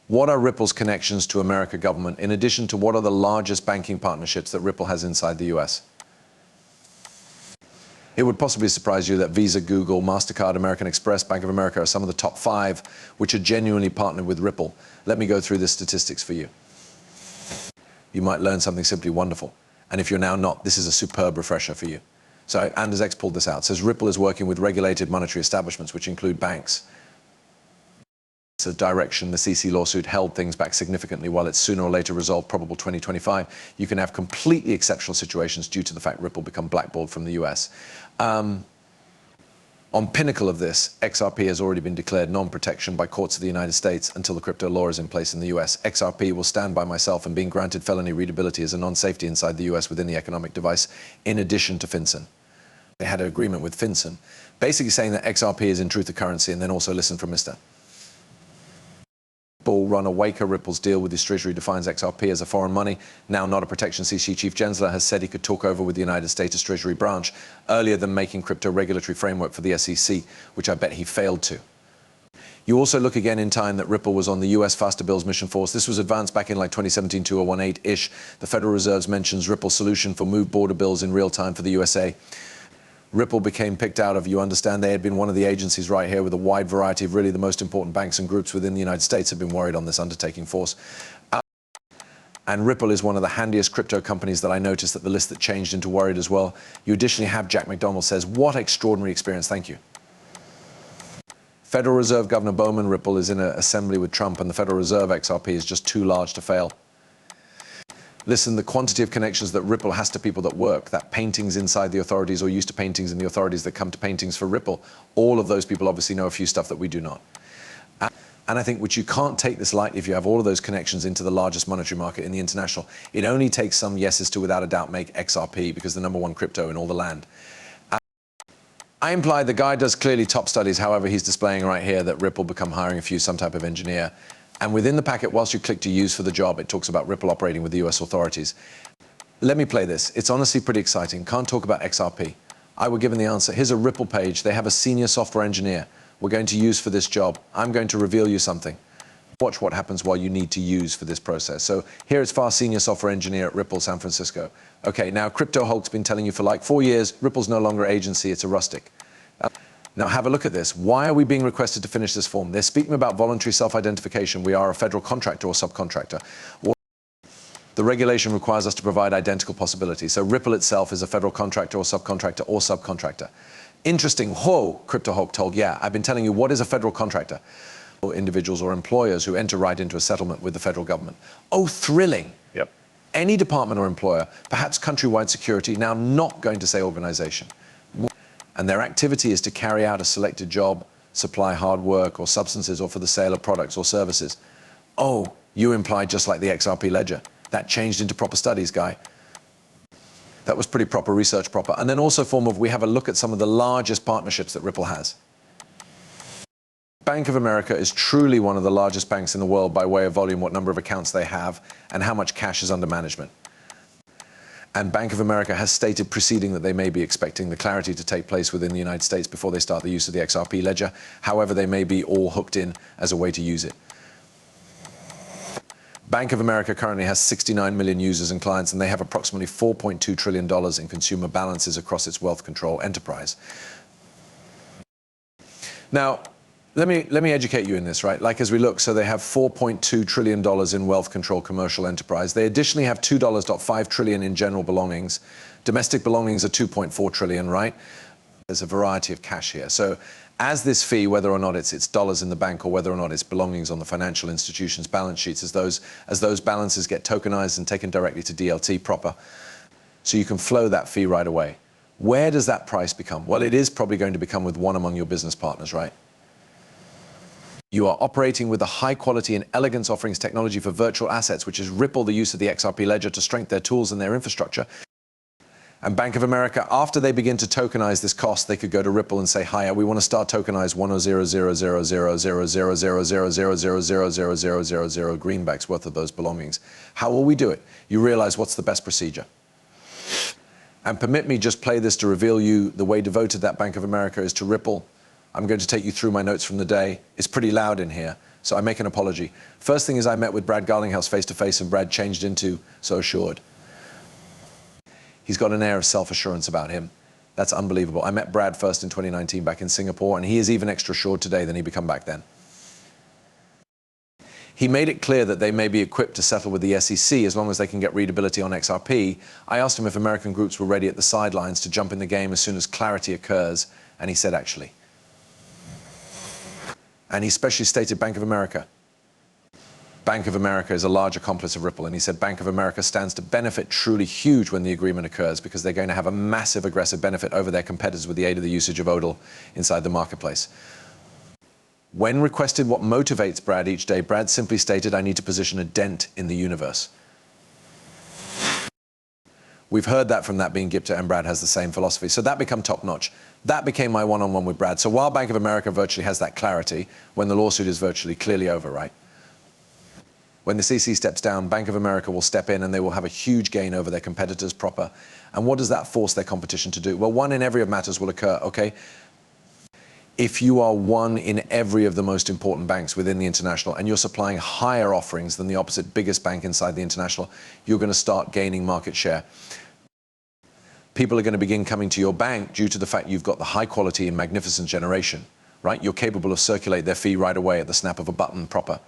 What are Ripple's connections to American government, in addition to what are the largest banking partnerships that Ripple has inside the US? It would possibly surprise you that Visa, Google, MasterCard, American Express, Bank of America are some of the top 5 which are genuinely partnered with Ripple. Let me go through the statistics for you. You might learn something simply wonderful. And if you're now not, this is a superb refresher for you. So Anders X pulled this out. It says Ripple is working with regulated monetary establishments, which include banks. It's a direction the CC lawsuit held things back significantly. While it's sooner or later resolved, probable 2025, you can have completely exceptional situations due to the fact Ripple become blackballed from the US. On pinnacle of this, XRP has already been declared non-protection by courts of the United States until the crypto law is in place in the US. XRP will stand by myself and being granted felony readability as a non-safety inside the US within the economic device, in addition to FinCEN. They had an agreement with FinCEN, basically saying that XRP is in truth a currency, and then also listen from Mr. Bull runner Waker. Ripple's deal with his treasury defines XRP as a foreign money, now not a protection. CC Chief Gensler has said he could talk over with the United States Treasury branch earlier than making crypto regulatory framework for the SEC, which I bet he failed to. You also look again in time that Ripple was on the US Faster Bills mission force. This was advanced back in like 2017-2018-ish. The Federal Reserve mentions Ripple's solution for move border bills in real time for the USA. Ripple became picked out of, you understand, they had been one of the agencies right here with a wide variety of really the most important banks and groups within the United States have been worried on this undertaking force. And Ripple is one of the handiest crypto companies that I noticed that the list that changed into worried as well. You additionally have Jack McDonald says, what extraordinary experience, thank you. Federal Reserve Governor Bowman, Ripple is in an assembly with Trump, and the Federal Reserve XRP is just too large to fail. Listen, the quantity of connections that Ripple has to people that work, that paintings inside the authorities or used to paintings in the authorities that come to paintings for Ripple, all of those people obviously know a few stuff that we do not. And I think which you can't take this lightly if you have all of those connections into the largest monetary market in the international. It only takes some yeses to without a doubt make XRP because the #1 crypto in all the land. I imply the guy does clearly top studies, however he's displaying right here that Ripple become hiring a few, some type of engineer. And within the packet, whilst you click to use for the job, it talks about Ripple operating with the US authorities. Let me play this. It's honestly pretty exciting. Can't talk about XRP. I were given the answer. Here's a Ripple page. They have a senior software engineer we're going to use for this job. I'm going to reveal you something. Watch what happens while you need to use for this process. So here it's far senior software engineer at Ripple, San Francisco. Okay, now Crypto Hulk's been telling you for like 4 years, Ripple's no longer agency, it's a rustic. Now have a look at this. Why are we being requested to finish this form? They're speaking about voluntary self-identification. We are a federal contractor or subcontractor. The regulation requires us to provide identical possibilities. So Ripple itself is a federal contractor or subcontractor. Interesting. Whoa, Crypto Hulk told, yeah, I've been telling you what is a federal contractor. Individuals or employers who enter right into a settlement with the federal government. Oh, thrilling. Yep. Any department or employer, perhaps countrywide security, now not going to say organization. And their activity is to carry out a selected job, supply hard work or substances, or for the sale of products or services. Oh, you implied just like the XRP ledger. That changed into proper studies, guy. That was pretty proper research, proper. And then also form of, we have a look at some of the largest partnerships that Ripple has. Bank of America is truly one of the largest banks in the world by way of volume, what number of accounts they have, and how much cash is under management. And Bank of America has stated preceding that they may be expecting the clarity to take place within the United States before they start the use of the XRP ledger. However, they may be all hooked in as a way to use it. Bank of America currently has 69 million users and clients, and they have approximately $4.2 trillion in consumer balances across its wealth control enterprise. Now, let me educate you in this, right? Like as we look, so they have $4.2 trillion in wealth control commercial enterprise. They additionally have $2.5 trillion in general belongings. Domestic belongings are 2.4 trillion, right? There's a variety of cash here. So as this fee, whether or not it's dollars in the bank or whether or not it's belongings on the financial institution's balance sheets, as those balances get tokenized and taken directly to DLT proper, so you can flow that fee right away. Where does that price become? Well, it is probably going to become with one among your business partners, right? You are operating with the high quality and elegance offerings technology for virtual assets, which is Ripple, the use of the XRP ledger to strengthen their tools and their infrastructure. And Bank of America, after they begin to tokenize this cost, they could go to Ripple and say, hi, we want to start tokenize 100,000,000,000,000,000,000 greenbacks worth of those belongings. How will we do it? You realize what's the best procedure. And permit me just play this to reveal you the way devoted that Bank of America is to Ripple. I'm going to take you through my notes from the day. It's pretty loud in here. So I make an apology. First thing is I met with Brad Garlinghouse face-to-face, and Brad changed into so assured. He's got an air of self-assurance about him. That's unbelievable. I met Brad first in 2019 back in Singapore, and he is even extra assured today than he became back then. He made it clear that they may be equipped to settle with the SEC as long as they can get readability on XRP. I asked him if American groups were ready at the sidelines to jump in the game as soon as clarity occurs, and he said actually. And he specially stated Bank of America. Bank of America is a large accomplice of Ripple, and he said Bank of America stands to benefit truly huge when the agreement occurs, because they're going to have a massive aggressive benefit over their competitors with the aid of the usage of ODL inside the marketplace. When requested what motivates Brad each day, Brad simply stated, I need to position a dent in the universe. We've heard that from that being Gipta, and Brad has the same philosophy. So that became top-notch. That became my one-on-one with Brad. So while Bank of America virtually has that clarity, when the lawsuit is virtually clearly over, right? When the CC steps down, Bank of America will step in and they will have a huge gain over their competitors proper. And what does that force their competition to do? Well, one in every of matters will occur, okay? If you are one in every of the most important banks within the international and you're supplying higher offerings than the opposite biggest bank inside the international, you're going to start gaining market share. People are going to begin coming to your bank due to the fact you've got the high quality and magnificent generation, right? You're capable of circulate their fee right away at the snap of a button proper.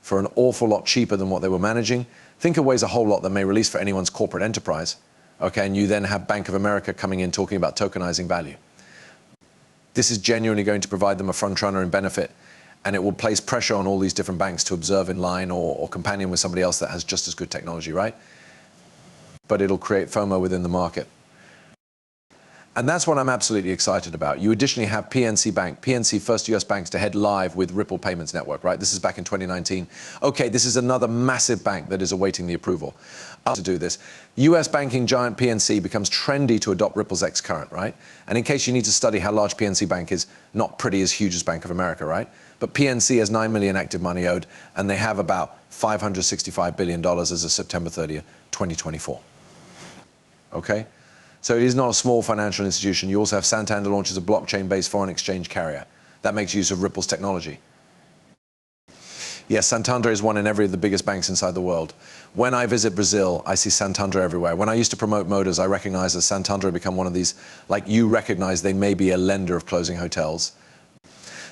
For an awful lot cheaper than what they were managing. Think of ways a whole lot that may release for anyone's corporate enterprise. Okay, and you then have Bank of America coming in talking about tokenizing value. This is genuinely going to provide them a front runner in benefit, and it will place pressure on all these different banks to observe in line or companion with somebody else that has just as good technology, right? But it'll create FOMO within the market. And that's what I'm absolutely excited about. You additionally have PNC Bank, PNC, first US banks to head live with Ripple Payments Network, right? This is back in 2019. Okay, this is another massive bank that is awaiting the approval to do this. US banking giant PNC becomes trendy to adopt Ripple's X current, right? And in case you need to study how large PNC Bank is, not pretty as huge as Bank of America, right? But PNC has 9 million active money owed, and they have about $565 billion as of September 30th, 2024. Okay? So it is not a small financial institution. You also have Santander launches a blockchain-based foreign exchange carrier. That makes use of Ripple's technology. Yes, Santander is one in every of the biggest banks inside the world. When I visit Brazil, I see Santander everywhere. When I used to promote motors, I recognize that Santander had become one of these, like you recognize they may be a lender of closing hotels.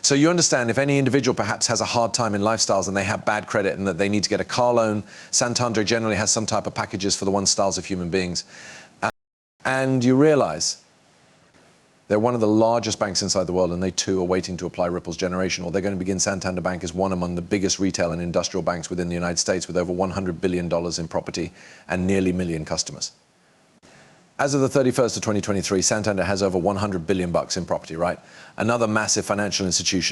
So you understand if any individual perhaps has a hard time in lifestyles and they have bad credit and that they need to get a car loan, Santander generally has some type of packages for the one styles of human beings. And you realize they're one of the largest banks inside the world, and they too are waiting to apply Ripple's generation, or they're going to begin. Santander Bank as one among the biggest retail and industrial banks within the United States, with over $100 billion in property and nearly a million customers. As of the 31st of 2023, Santander has over $100 billion in property, right? Another massive financial institution.